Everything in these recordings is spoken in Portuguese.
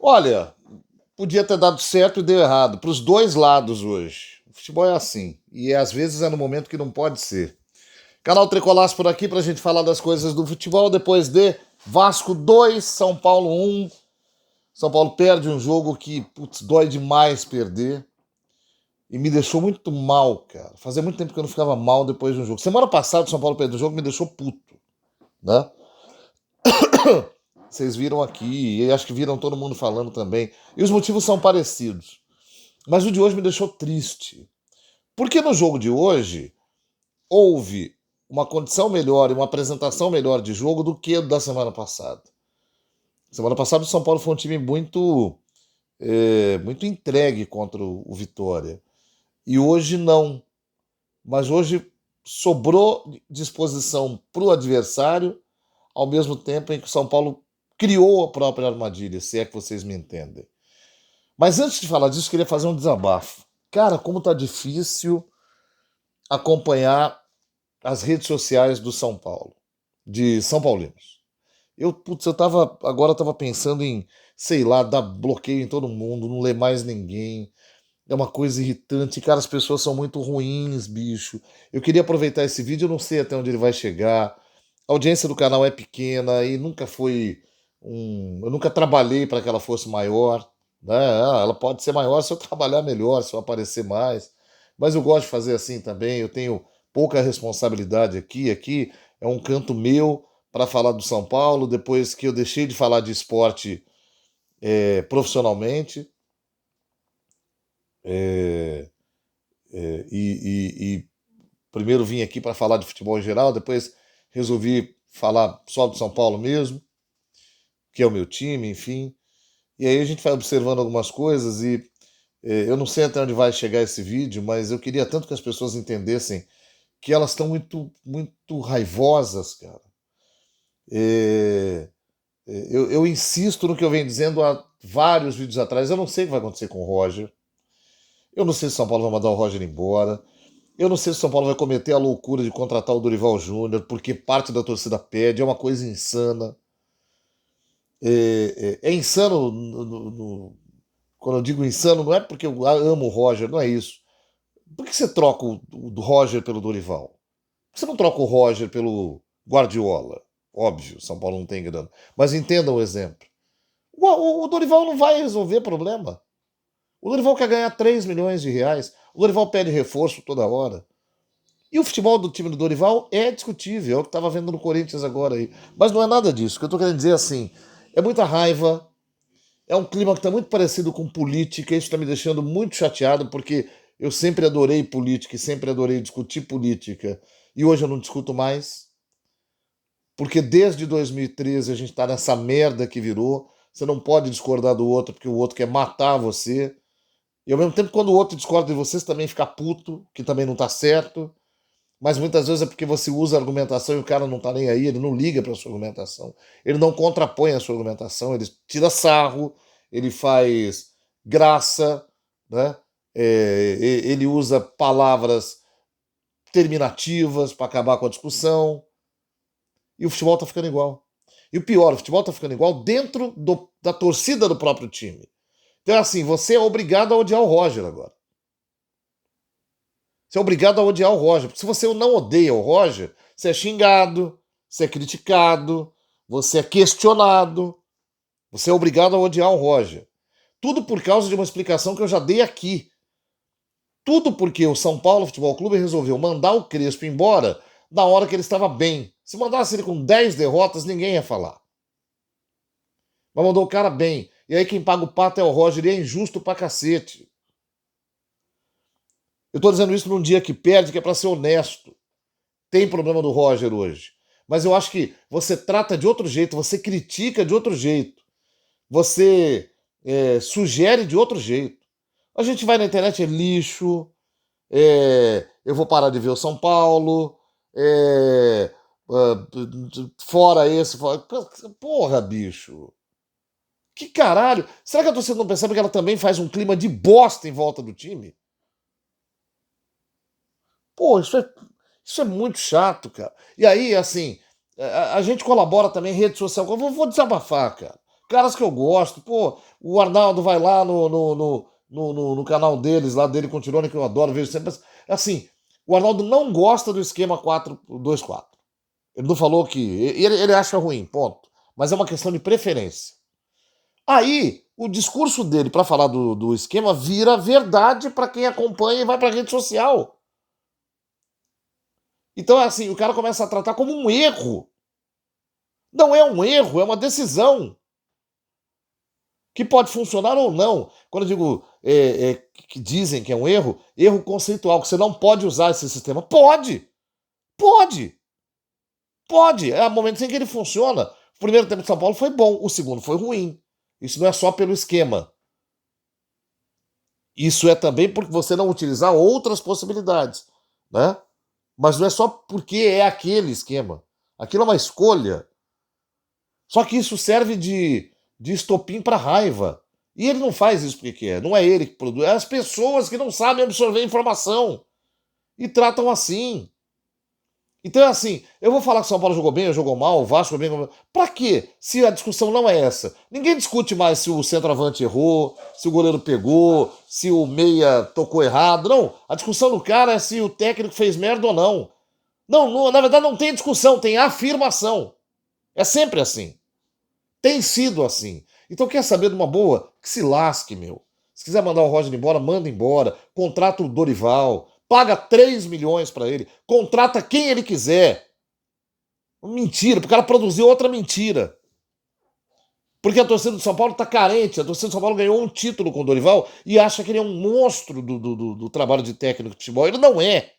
Olha, podia ter dado certo e deu errado, para os dois lados hoje. O futebol é assim, e às vezes é no momento que não pode ser. Canal Tricolaço por aqui pra gente falar das coisas do futebol, depois de Vasco 2, São Paulo 1. São Paulo perde um jogo que, putz, dói demais perder. E me deixou muito mal, cara. Fazia muito tempo que eu não ficava mal depois de um jogo. Semana passada o São Paulo perdeu o jogo, me deixou puto, né? Vocês viram aqui, e acho que viram todo mundo falando também. E os motivos são parecidos. Mas o de hoje me deixou triste. Porque no jogo de hoje houve uma condição melhor e uma apresentação melhor de jogo do que o da semana passada. Semana passada o São Paulo foi um time muito entregue contra o Vitória. E hoje não. Mas hoje sobrou disposição para o adversário, ao mesmo tempo em que o São Paulo criou a própria armadilha, se é que vocês me entendem. Mas antes de falar disso, eu queria fazer um desabafo. Cara, como tá difícil acompanhar as redes sociais do São Paulo, de São Paulinos. Agora tava pensando em, sei lá, dar bloqueio em todo mundo, não ler mais ninguém. É uma coisa irritante, cara, as pessoas são muito ruins, bicho. Eu queria aproveitar esse vídeo, eu não sei até onde ele vai chegar. A audiência do canal é pequena e nunca foi eu nunca trabalhei para que ela fosse maior, né? Ela pode ser maior se eu trabalhar melhor, se eu aparecer mais. Mas eu gosto de fazer assim também, eu tenho pouca responsabilidade aqui. Aqui é um canto meu para falar do São Paulo, depois que eu deixei de falar de esporte profissionalmente. é, e primeiro vim aqui para falar de futebol em geral, depois resolvi falar só do São Paulo mesmo, que é o meu time, enfim. E aí a gente vai observando algumas coisas e eu não sei até onde vai chegar esse vídeo, mas eu queria tanto que as pessoas entendessem que elas estão muito raivosas, cara. É, eu insisto no que eu venho dizendo há vários vídeos atrás. Eu não sei o que vai acontecer com o Roger. Eu não sei se o São Paulo vai mandar o Roger embora. Eu não sei se o São Paulo vai cometer a loucura de contratar o Dorival Júnior, porque parte da torcida pede, é uma coisa insana. É insano, quando eu digo insano, não é porque eu amo o Roger, não é isso. Por que você troca o Roger pelo Dorival? Por que você não troca o Roger pelo Guardiola? Óbvio, São Paulo não tem grana. Mas entendam o exemplo. O Dorival não vai resolver problema. O Dorival quer ganhar 3 milhões de reais. O Dorival pede reforço toda hora. E o futebol do time do Dorival é discutível, é o que estava vendo no Corinthians agora aí. Mas não é nada disso. O que eu estou querendo dizer é assim: é muita raiva, é um clima que está muito parecido com política, isso está me deixando muito chateado, porque eu sempre adorei política e sempre adorei discutir política. E hoje eu não discuto mais, porque desde 2013 a gente está nessa merda que virou. Você não pode discordar do outro porque o outro quer matar você. E ao mesmo tempo, quando o outro discorda de você, você também fica puto, que também não está certo. Mas muitas vezes é porque você usa a argumentação e o cara não tá nem aí, ele não liga para sua argumentação, ele não contrapõe a sua argumentação, ele tira sarro, ele faz graça, né? Ele usa palavras terminativas para acabar com a discussão, e o futebol tá ficando igual. E o pior, o futebol tá ficando igual dentro da torcida do próprio time. Então, assim, você é obrigado a odiar o Roger agora. Você é obrigado a odiar o Roger. Porque se você não odeia o Roger, você é xingado, você é criticado, você é questionado. Você é obrigado a odiar o Roger. Tudo por causa de uma explicação que eu já dei aqui. Tudo porque o São Paulo Futebol Clube resolveu mandar o Crespo embora na hora que ele estava bem. Se mandasse ele com 10 derrotas, ninguém ia falar. Mas mandou o cara bem. E aí quem paga o pato é o Roger e é injusto pra cacete. Eu tô dizendo isso num dia que perde, que é pra ser honesto. Tem problema do Roger hoje. Mas eu acho que você trata de outro jeito, você critica de outro jeito, você sugere de outro jeito. A gente vai na internet, é lixo, eu vou parar de ver o São Paulo, fora esse, fora... Porra, bicho. Que caralho. Será que a torcida não percebe que ela também faz um clima de bosta em volta do time? Pô, isso é muito chato, cara. E aí, assim, a gente colabora também em rede social. Eu vou desabafar, cara. caras que eu gosto. Pô, o Arnaldo vai lá no canal deles, lá dele com Tirone, que eu adoro, vejo sempre. Assim, o Arnaldo não gosta do esquema 4-2-4. Ele não falou que. Ele acha ruim, ponto. Mas é uma questão de preferência. Aí, o discurso dele para falar do esquema vira verdade para quem acompanha e vai para a rede social. Então, é assim, o cara começa a tratar como um erro. Não é um erro, é uma decisão que pode funcionar ou não. Quando eu digo que dizem que é um erro, erro conceitual, que você não pode usar esse sistema. Pode! Pode! Pode! Há momentos em que ele funciona. O primeiro tempo de São Paulo foi bom, o segundo foi ruim. Isso não é só pelo esquema. Isso é também porque você não utilizar outras possibilidades, né? Mas não é só porque é aquele esquema. Aquilo é uma escolha. Só que isso serve de estopim para raiva. E ele não faz isso porque quer. Não é ele que produz. É as pessoas que não sabem absorver informação. E tratam assim. Então é assim, eu vou falar que o São Paulo jogou bem ou jogou mal, o Vasco jogou bem. Pra quê? Se a discussão não é essa. Ninguém discute mais se o centroavante errou, se o goleiro pegou, se o meia tocou errado. Não. A discussão do cara é se o técnico fez merda ou não. Não, na verdade não tem discussão, tem afirmação. É sempre assim. Tem sido assim. Então quer saber de uma boa? Que se lasque, meu. Se quiser mandar o Roger embora, manda embora. Contrata o Dorival. Paga 3 milhões pra ele. Contrata quem ele quiser. Mentira, porque o cara produziu outra mentira. Porque a torcida do São Paulo tá carente. A torcida do São Paulo ganhou um título com o Dorival e acha que ele é um monstro do trabalho de técnico de futebol. Ele não é.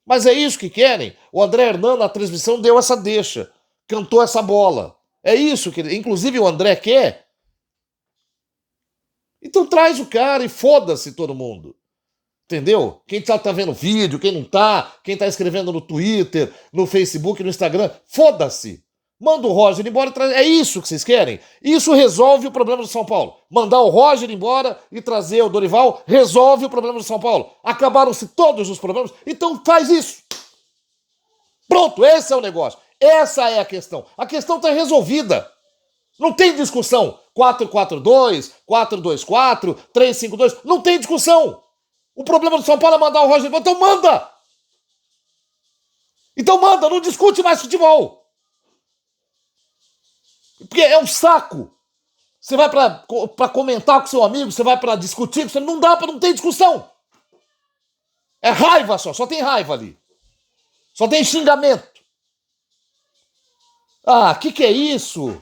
Mas é isso que querem. O André Hernan, na transmissão, deu essa deixa. Cantou essa bola. É isso que ele. Inclusive o André quer. Então traz o cara e foda-se todo mundo. Entendeu? Quem tá vendo vídeo, quem não tá, quem tá escrevendo no Twitter, no Facebook, no Instagram, foda-se. Manda o Roger embora e traz. É isso que vocês querem? Isso resolve o problema do São Paulo. Mandar o Roger embora e trazer o Dorival resolve o problema do São Paulo. Acabaram-se todos os problemas, então faz isso. Pronto, esse é o negócio. Essa é a questão. A questão está resolvida. Não tem discussão. 4-4-2, 4-2-4, 3-5-2. Não tem discussão. O problema do São Paulo é mandar o Roger embora. Então manda! Então manda, não discute mais futebol. Porque é um saco. Você vai pra comentar com seu amigo, você vai pra discutir, você não dá, não tem discussão. É raiva só tem raiva ali. Só tem xingamento. Ah, que é isso?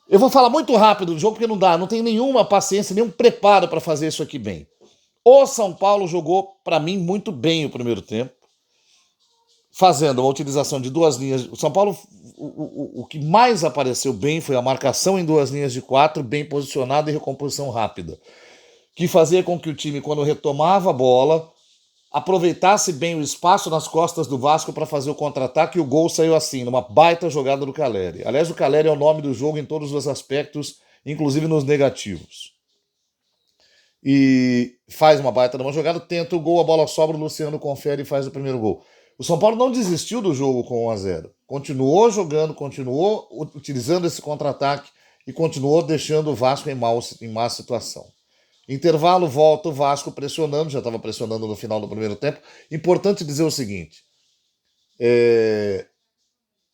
Eu vou falar muito rápido do jogo porque não dá, não tenho nenhuma paciência, nenhum preparo para fazer isso aqui bem. O São Paulo jogou, para mim, muito bem o primeiro tempo, fazendo uma utilização de duas linhas. O São Paulo, o que mais apareceu bem foi a marcação em duas linhas de 4, bem posicionada e recomposição rápida, que fazia com que o time, quando retomava a bola, aproveitasse bem o espaço nas costas do Vasco para fazer o contra-ataque, e o gol saiu assim, numa baita jogada do Caleri. Aliás, o Caleri é o nome do jogo em todos os aspectos, inclusive nos negativos. E faz uma baita numa jogada, tenta o gol, a bola sobra, o Luciano confere e faz o primeiro gol. O São Paulo não desistiu do jogo com 1-0. Continuou jogando, continuou utilizando esse contra-ataque e continuou deixando o Vasco em má situação. Intervalo, volta o Vasco pressionando, já estava pressionando no final do primeiro tempo. Importante dizer o seguinte: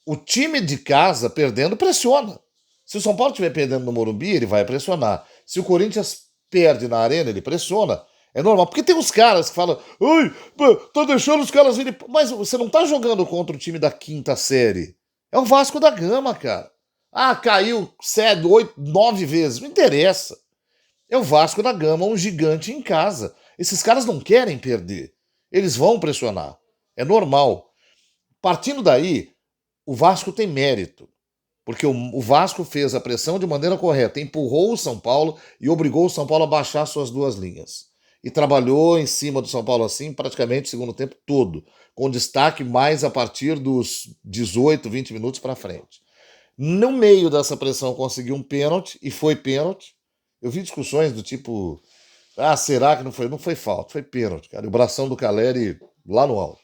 o time de casa perdendo pressiona. Se o São Paulo estiver perdendo no Morumbi, ele vai pressionar. Se o Corinthians perde na Arena, ele pressiona. É normal, porque tem uns caras que falam: ai, tá deixando os caras virem. Mas você não tá jogando contra o time da quinta série. É o Vasco da Gama, cara. Ah, caiu 7, 8, 9 vezes. Não interessa. É o Vasco da Gama, um gigante em casa. Esses caras não querem perder. Eles vão pressionar. É normal. Partindo daí, o Vasco tem mérito. Porque o Vasco fez a pressão de maneira correta, empurrou o São Paulo e obrigou o São Paulo a baixar suas duas linhas. E trabalhou em cima do São Paulo assim praticamente o segundo tempo todo, com destaque mais a partir dos 18, 20 minutos para frente. No meio dessa pressão conseguiu um pênalti, e foi pênalti. Eu vi discussões do tipo: ah, será que não foi? Não foi falta, foi pênalti, cara. E o bração do Caleri lá no alto.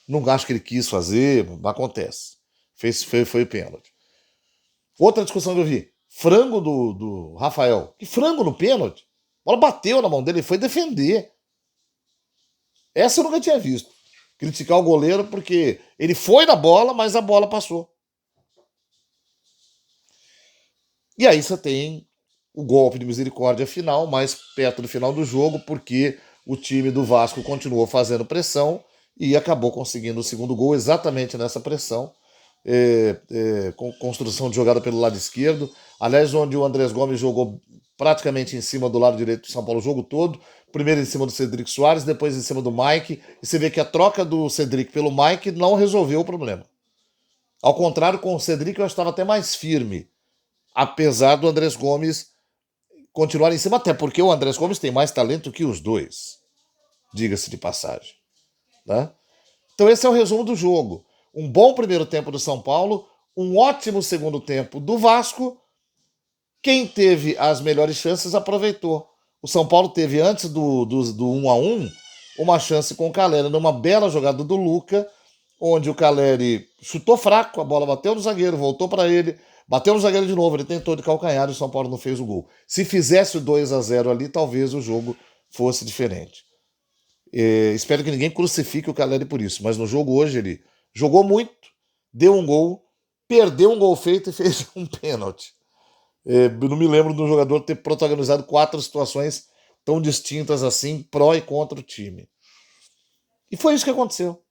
Não acho que ele quis fazer, acontece. Foi pênalti. Outra discussão que eu vi, frango do Rafael. Que frango no pênalti? A bola bateu na mão dele, ele foi defender. Essa eu nunca tinha visto. Criticar o goleiro porque ele foi na bola, mas a bola passou. E aí você tem o golpe de misericórdia final, mais perto do final do jogo, porque o time do Vasco continuou fazendo pressão e acabou conseguindo o segundo gol exatamente nessa pressão. Com construção de jogada pelo lado esquerdo. Aliás, onde o Andrés Gomes jogou praticamente em cima do lado direito do São Paulo o jogo todo. Primeiro em cima do Cedric Soares, depois em cima do Mike. E você vê que a troca do Cedric pelo Mike não resolveu o problema. Ao contrário, com o Cedric eu estava até mais firme, apesar do Andrés Gomes continuar em cima, até porque o Andrés Gomes tem mais talento que os dois, diga-se de passagem. Né? Então esse é o resumo do jogo. Um bom primeiro tempo do São Paulo, um ótimo segundo tempo do Vasco. Quem teve as melhores chances aproveitou. O São Paulo teve, antes do 1-1, uma chance com o Caleri, numa bela jogada do Luca, onde o Caleri chutou fraco, a bola bateu no zagueiro, voltou para ele, bateu no zagueiro de novo, ele tentou de calcanhar e o São Paulo não fez o gol. Se fizesse o 2-0 ali, talvez o jogo fosse diferente. Espero que ninguém crucifique o Caleri por isso, mas no jogo hoje ele jogou muito, deu um gol, perdeu um gol feito e fez um pênalti. Eu não me lembro do jogador ter protagonizado 4 situações tão distintas assim, pró e contra o time. E foi isso que aconteceu.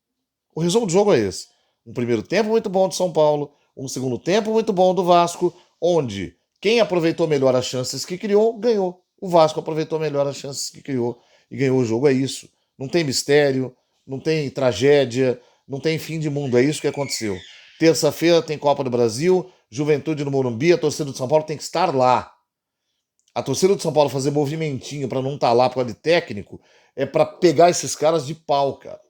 O resumo do jogo é esse. Um primeiro tempo muito bom do São Paulo, um segundo tempo muito bom do Vasco, onde quem aproveitou melhor as chances que criou, ganhou. O Vasco aproveitou melhor as chances que criou e ganhou o jogo. É isso. Não tem mistério, não tem tragédia, não tem fim de mundo. É isso que aconteceu. Terça-feira tem Copa do Brasil, Juventude no Morumbi, a torcida do São Paulo tem que estar lá. A torcida do São Paulo fazer movimentinho para não estar lá por causa de técnico é para pegar esses caras de pau, cara.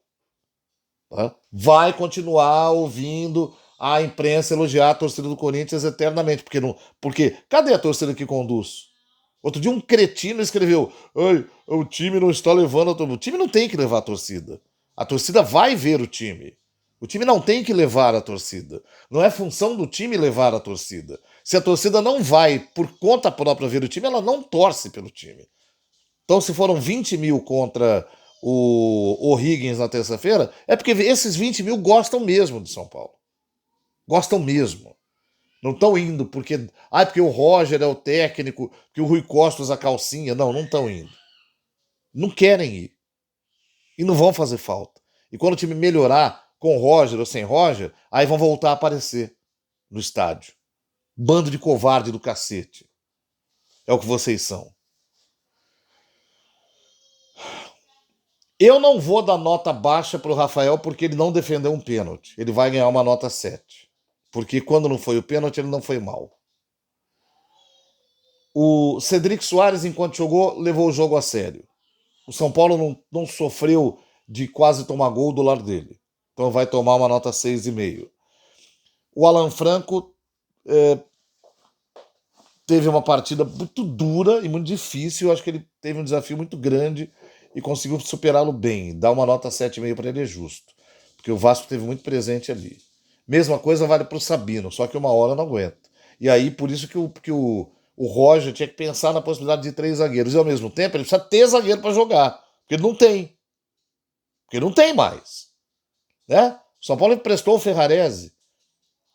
Tá? Vai continuar ouvindo a imprensa elogiar a torcida do Corinthians eternamente, porque cadê a torcida que conduz? Outro dia um cretino escreveu: "Ai, o time não está levando a torcida." O time não tem que levar a torcida. A torcida vai ver o time. O time não tem que levar a torcida. Não é função do time levar a torcida. Se a torcida não vai por conta própria ver o time, ela não torce pelo time. Então, se foram 20 mil contra o O'Higgins na terça-feira, é porque esses 20 mil gostam mesmo de São Paulo. Gostam mesmo. Não estão indo porque o Roger é o técnico, que o Rui Costa usa calcinha. Não, não estão indo. Não querem ir. E não vão fazer falta. E quando o time melhorar, com Roger ou sem Roger, aí vão voltar a aparecer no estádio. Bando de covarde do cacete. É o que vocês são. Eu não vou dar nota baixa para o Rafael porque ele não defendeu um pênalti. Ele vai ganhar uma nota 7. Porque quando não foi o pênalti, ele não foi mal. O Cedric Soares, enquanto jogou, levou o jogo a sério. O São Paulo não sofreu de quase tomar gol do lado dele. Então vai tomar uma nota 6,5. O Alan Franco teve uma partida muito dura e muito difícil. Eu acho que ele teve um desafio muito grande e conseguiu superá-lo bem. Dar uma nota 7,5 para ele é justo. Porque o Vasco teve muito presente ali. Mesma coisa vale para o Sabino, só que uma hora não aguenta. E aí, por isso que o Roger tinha que pensar na possibilidade de 3 zagueiros. E ao mesmo tempo, ele precisa ter zagueiro para jogar. Porque ele não tem. Porque não tem mais. Né? O São Paulo emprestou o Ferrarese.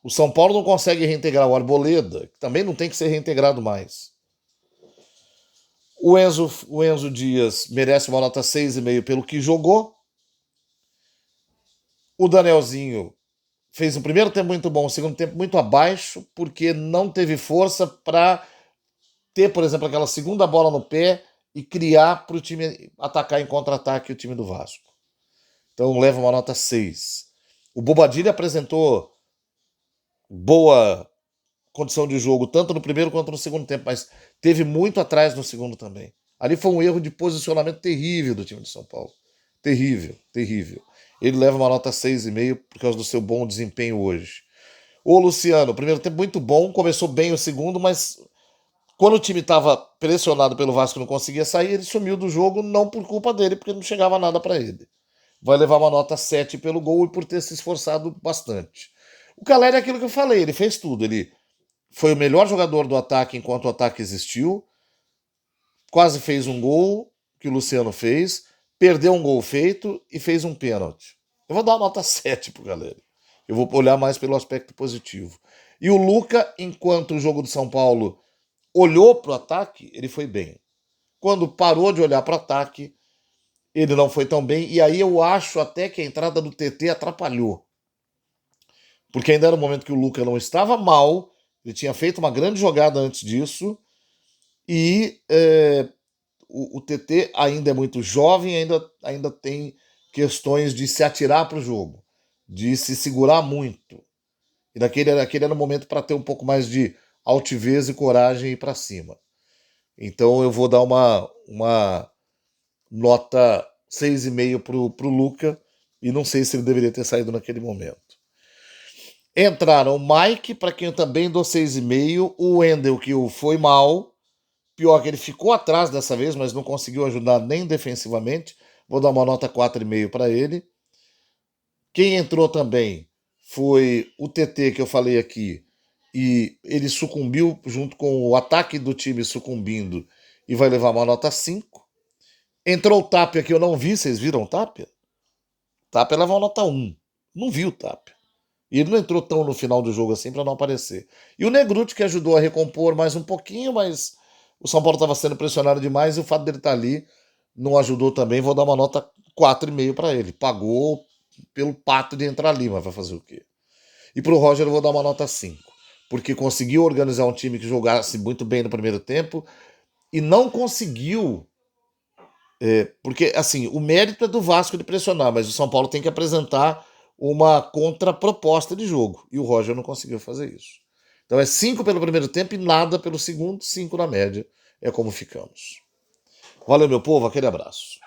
O São Paulo não consegue reintegrar o Arboleda, que também não tem que ser reintegrado mais. O Enzo Dias merece uma nota 6,5 pelo que jogou. O Danielzinho fez um primeiro tempo muito bom, um segundo tempo muito abaixo, porque não teve força para ter, por exemplo, aquela segunda bola no pé e criar para o time atacar em contra-ataque o time do Vasco. Então leva uma nota 6. O Bobadilha apresentou boa condição de jogo, tanto no primeiro quanto no segundo tempo, mas teve muito atrás no segundo também. Ali foi um erro de posicionamento terrível do time de São Paulo. Terrível, terrível. Ele leva uma nota 6,5 por causa do seu bom desempenho hoje. O Luciano, primeiro tempo muito bom, começou bem o segundo, mas quando o time estava pressionado pelo Vasco e não conseguia sair, ele sumiu do jogo, não por culpa dele, porque não chegava nada para ele. Vai levar uma nota 7 pelo gol e por ter se esforçado bastante. O Caleri é aquilo que eu falei, ele fez tudo. Ele foi o melhor jogador do ataque enquanto o ataque existiu, quase fez um gol que o Luciano fez, perdeu um gol feito e fez um pênalti. Eu vou dar uma nota 7 pro galera. Eu vou olhar mais pelo aspecto positivo. E o Luca, enquanto o jogo do São Paulo olhou para o ataque, ele foi bem. Quando parou de olhar para o ataque, ele não foi tão bem. E aí eu acho até que a entrada do TT atrapalhou. Porque ainda era um momento que o Luca não estava mal, ele tinha feito uma grande jogada antes disso, e o TT ainda é muito jovem, ainda tem questões de se atirar para o jogo, de se segurar muito. E aquele era o momento para ter um pouco mais de altivez e coragem e ir para cima. Então eu vou dar uma nota 6,5 pro Luca, e não sei se ele deveria ter saído naquele momento. Entraram o Mike, para quem eu também dou 6,5, o Wendel, que foi mal, pior que ele ficou atrás dessa vez, mas não conseguiu ajudar nem defensivamente, vou dar uma nota 4,5 para ele. Quem entrou também foi o TT, que eu falei aqui, e ele sucumbiu junto com o ataque do time sucumbindo, e vai levar uma nota 5. Entrou o Tapia, que eu não vi, vocês viram o Tapia? O Tapia leva uma nota 1. Não vi o Tapia. E ele não entrou tão no final do jogo assim para não aparecer. E o Negruti, que ajudou a recompor mais um pouquinho, mas o São Paulo estava sendo pressionado demais e o fato dele estar ali não ajudou também. Vou dar uma nota 4,5 para ele. Pagou pelo pato de entrar ali, mas vai fazer o quê? E pro Roger eu vou dar uma nota 5, porque conseguiu organizar um time que jogasse muito bem no primeiro tempo e não conseguiu. Porque, assim, o mérito é do Vasco de pressionar, mas o São Paulo tem que apresentar uma contraproposta de jogo. E o Roger não conseguiu fazer isso. Então é 5 pelo primeiro tempo e nada pelo segundo, 5 na média. É como ficamos. Valeu, meu povo, aquele abraço.